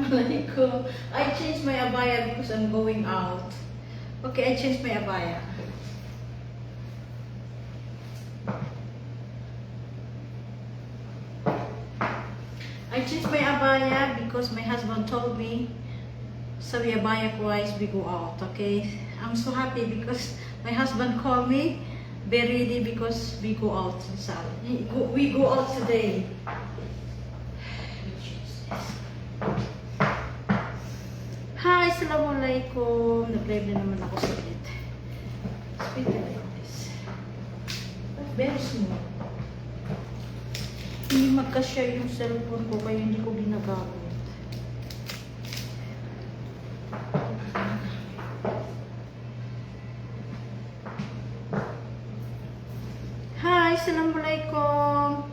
Assalamualaikum. I changed my abaya because I'm going out. Okay, I changed my abaya. I changed my abaya because my husband told me sabi abaya ko is we go out. Okay, I'm so happy because my husband called me. Be ready because we go out. We go out today. Hi, assalamualaikum. Nag-live na naman ako sa ulit. Speak like this. Very small. Hindi magkasya yung cellphone ko kaya hindi ko ginagamit. Hi, assalamualaikum.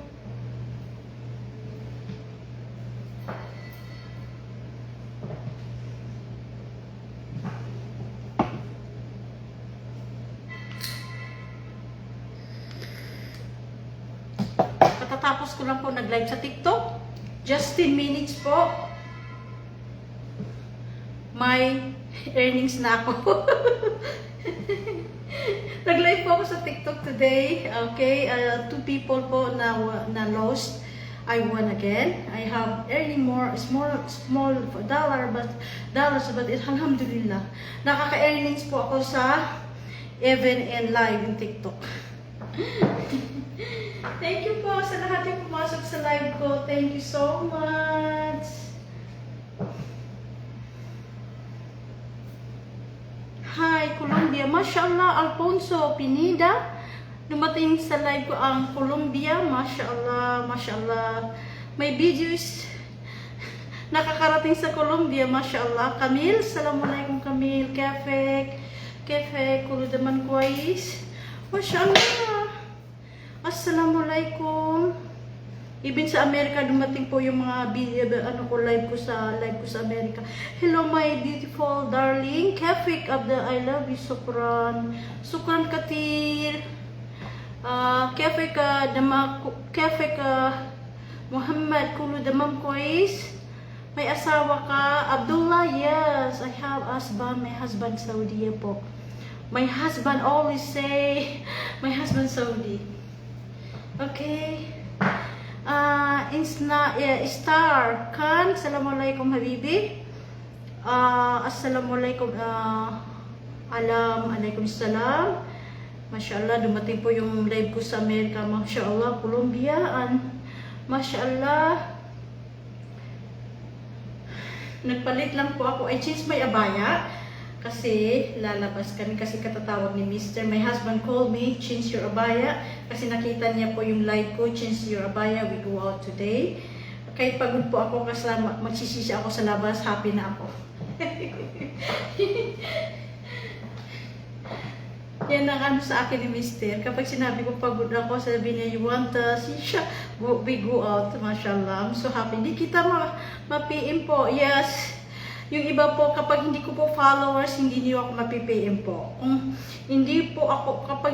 Katatapos ko lang po nag-live sa TikTok. Just 10 minutes po. May earnings na ako. Nag-live po ako sa TikTok today. Okay, 2 people po na lost. I won again. I have earning more small dollars but alhamdulillah. Nakaka-earnings po ako sa even and live in TikTok. Thank you po sa lahat yung pumasok sa live ko. Thank you so much. Hi, Colombia. Mashallah, Alfonso Pineda. Dumating sa live ko ang Colombia. Mashallah, mashallah. May videos nakakarating sa Colombia. Mashallah. Camille, assalamualaikum Camille. Kefek, kulo daman kwais. Mashallah. Assalamualaikum. Even sa Amerika dumating po yung mga video live ko sa Amerika. Hello my beautiful darling. Kefik Abda, I love you. Sukran katir. Kefik Muhammad kulo damam kois. May asawa ka? Abdullah, yes. I have husband. My husband Saudi po. My husband always say my husband Saudi. Okay. Star Khan, assalamualaikum habibi. Assalamualaikum alaikum salam. Mashallah, dumating po yung live ko sa Amerika. Mashallah, Colombian. Mashallah. Nagpalit lang po ako. I changed my abaya. Kasi lalabas kami kasi katatawag ni Mr. My husband called me, change your abaya. Kasi nakita niya po yung live ko, change your abaya, we go out today. Kahit pagod po ako kasi magsisisi ako sa labas, happy na ako. Yan ang ano sa akin ni Mr. Kapag sinabi ko pagod ako, sabi niya, you want we go out, mashallah. I'm so happy. Hindi kita ma-PM po. Yes. Yung iba po, kapag hindi ko po followers, hindi niyo ako ma-PM po. Hindi po ako, kapag